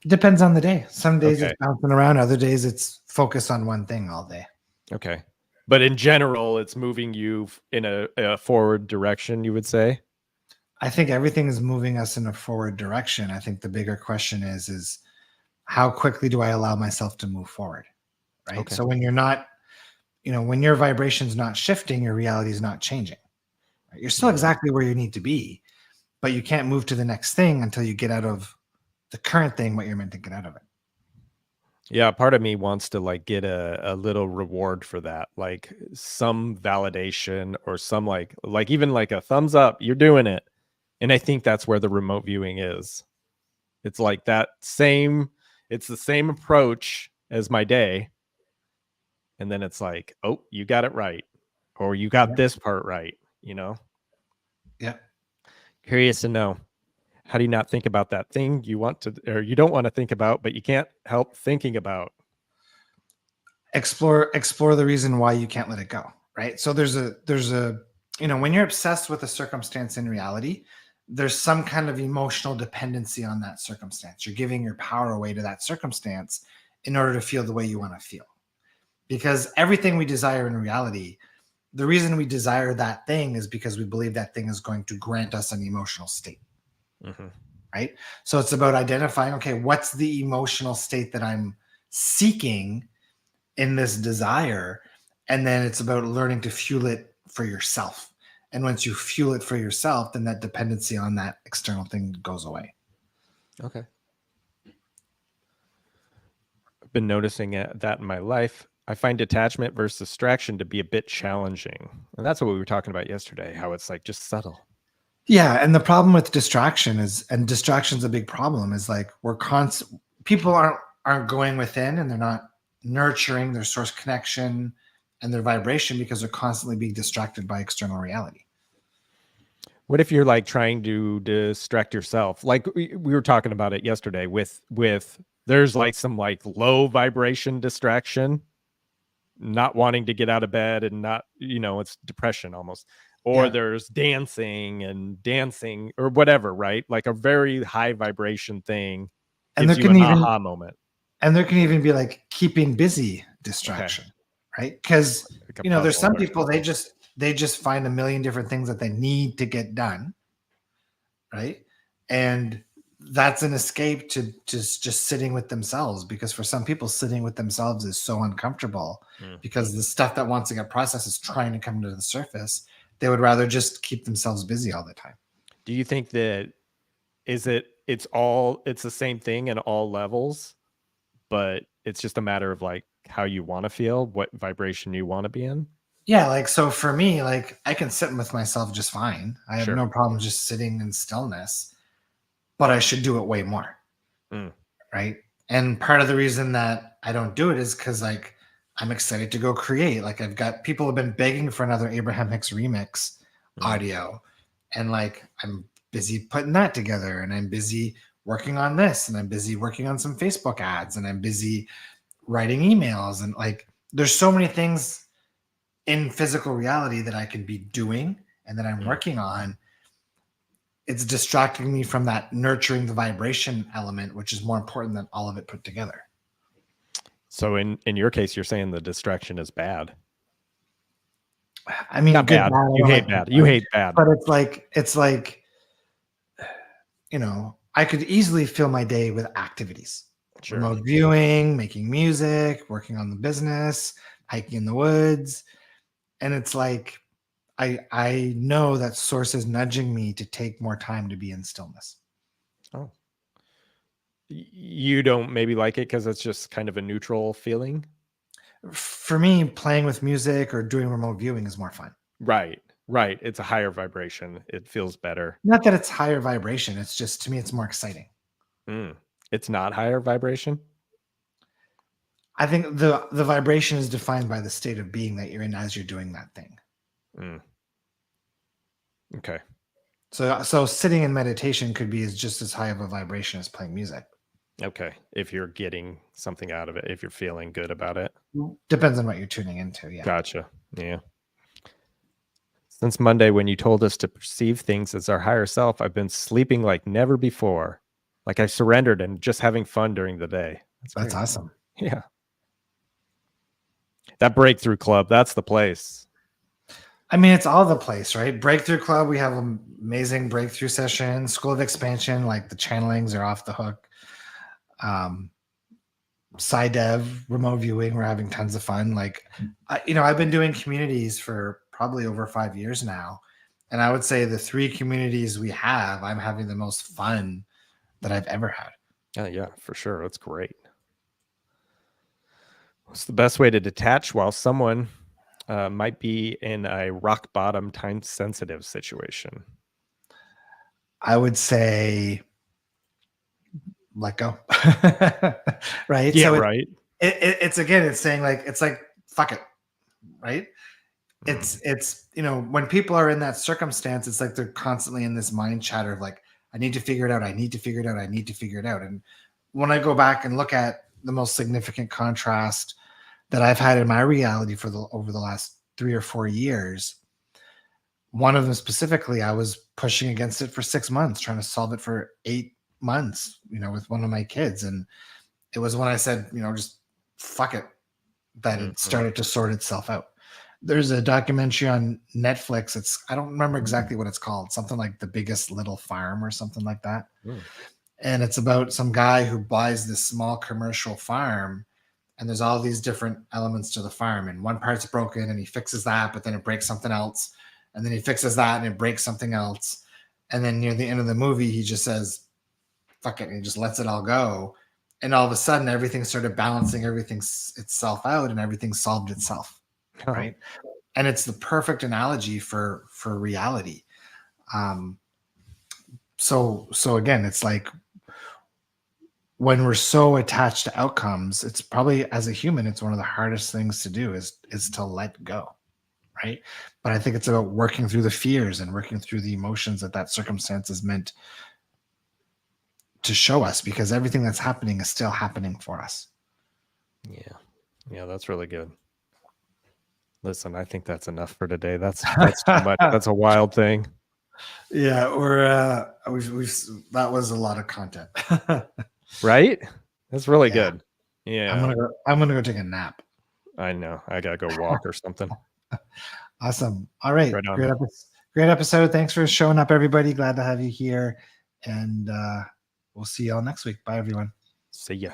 It depends on the day. Some days Okay. it's bouncing around. Other days it's focused on one thing all day. Okay. But in general, it's moving you in a forward direction, you would say? I think everything is moving us in a forward direction. I think the bigger question is how quickly do I allow myself to move forward? Right. Okay. So when you're not, when your vibration's not shifting, your reality is not changing. Right? You're still exactly where you need to be, but you can't move to the next thing until you get out of the current thing, what you're meant to get out of it. Yeah, part of me wants to like get a little reward for that, like some validation or some like even like a thumbs up, you're doing it. And I think that's where the remote viewing is. It's like it's the same approach as my day. And then it's like, oh, you got it right. Or you got this part right, Yeah. Curious to know, how do you not think about that thing you want to, or you don't want to think about, but you can't help thinking about? explore the reason why you can't let it go, right? So there's a when you're obsessed with a circumstance in reality, there's some kind of emotional dependency on that circumstance. You're giving your power away to that circumstance in order to feel the way you want to feel. Because everything we desire in reality, the reason we desire that thing is because we believe that thing is going to grant us an emotional state. Mm-hmm. Right? So it's about identifying, okay, what's the emotional state that I'm seeking in this desire? And then it's about learning to fuel it for yourself. And once you fuel it for yourself, then that dependency on that external thing goes away. Okay. I've been noticing that in my life. I find detachment versus distraction to be a bit challenging. And that's what we were talking about yesterday, how it's like just subtle. Yeah. And the problem with distraction is, and distraction's a big problem, is like people aren't going within, and they're not nurturing their source connection and their vibration because they're constantly being distracted by external reality. What if you're like trying to distract yourself? Like we were talking about it yesterday with there's like some like low vibration distraction, not wanting to get out of bed and not, it's depression almost. Or there's dancing or whatever, right? Like a very high vibration thing gives you an aha moment. And there can even be like keeping busy distraction, right? Because there's some people, they just find a million different things that they need to get done, right? And that's an escape to just sitting with themselves, because for some people, sitting with themselves is so uncomfortable because the stuff that wants to get processed is trying to come to the surface. They would rather just keep themselves busy all the time. Do you think that it's the same thing in all levels, but it's just a matter of like how you want to feel, what vibration you want to be in? Yeah, like, so for me, like, I can sit with myself just fine. I have no problem just sitting in stillness, but I should do it way more. Right? And part of the reason that I don't do it is because, like, I'm excited to go create. Like, I've got people have been begging for another Abraham-Hicks remix audio, and like, I'm busy putting that together, and I'm busy working on this, and I'm busy working on some Facebook ads, and I'm busy writing emails, and like, there's so many things in physical reality that I could be doing and that I'm working on. It's distracting me from that nurturing the vibration element, which is more important than all of it put together. So in your case, you're saying the distraction is bad. I mean, not bad. You hate bad. You hate bad. But it's like, I could easily fill my day with activities. Remote viewing, making music, working on the business, hiking in the woods. And it's like, I know that source is nudging me to take more time to be in stillness. Oh. You don't maybe like it because it's just kind of a neutral feeling? For me, playing with music or doing remote viewing is more fun. Right. It's a higher vibration. It feels better. Not that it's higher vibration. It's just, to me, it's more exciting. It's not higher vibration? I think the vibration is defined by the state of being that you're in as you're doing that thing. Okay. So sitting in meditation could be just as high of a vibration as playing music. Okay. If you're getting something out of it, if you're feeling good about it. Depends on what you're tuning into. Yeah. Gotcha. Yeah. Since Monday, when you told us to perceive things as our higher self, I've been sleeping like never before. Like I surrendered and just having fun during the day. That's awesome. Yeah. That breakthrough club, that's the place. I mean, it's all the place, right? Breakthrough Club, we have amazing breakthrough sessions. School of Expansion, like the channelings are off the hook. Dev, remote viewing, we're having tons of fun. Like, I've been doing communities for probably over 5 years now. And I would say the 3 communities we have, I'm having the most fun that I've ever had. Yeah, for sure. That's great. What's the best way to detach while someone might be in a rock bottom, time sensitive situation? I would say let go. Right? Yeah, so right. It's saying it's like, fuck it. Right? It's when people are in that circumstance, it's like they're constantly in this mind chatter of like, I need to figure it out. I need to figure it out. And when I go back and look at the most significant contrast that I've had in my reality over the last 3 or 4 years. One of them specifically, I was pushing against it for 6 months, trying to solve it for 8 months, with one of my kids. And it was when I said, just fuck it, that it started to sort itself out. There's a documentary on Netflix. I don't remember exactly what it's called. Something like The Biggest Little Farm or something like that. And it's about some guy who buys this small commercial farm, and there's all these different elements to the farm. And one part's broken and he fixes that, but then it breaks something else. And then he fixes that and it breaks something else. And then near the end of the movie, he just says, fuck it. And he just lets it all go. And all of a sudden, everything started balancing itself out, and everything solved itself. Right. And it's the perfect analogy for reality. So again, it's like when we're so attached to outcomes, it's probably, as a human, it's one of the hardest things to do is to let go. Right. But I think it's about working through the fears and working through the emotions that circumstance is meant to show us, because everything that's happening is still happening for us. Yeah, that's really good. Listen, I think that's enough for today. That's too much. That's a wild thing. Yeah, that was a lot of content. Right? That's really good. Yeah. I'm gonna go take a nap. I know. I gotta go walk or something. Awesome. All right. Great episode. Thanks for showing up, everybody. Glad to have you here. And we'll see y'all next week. Bye, everyone. See ya.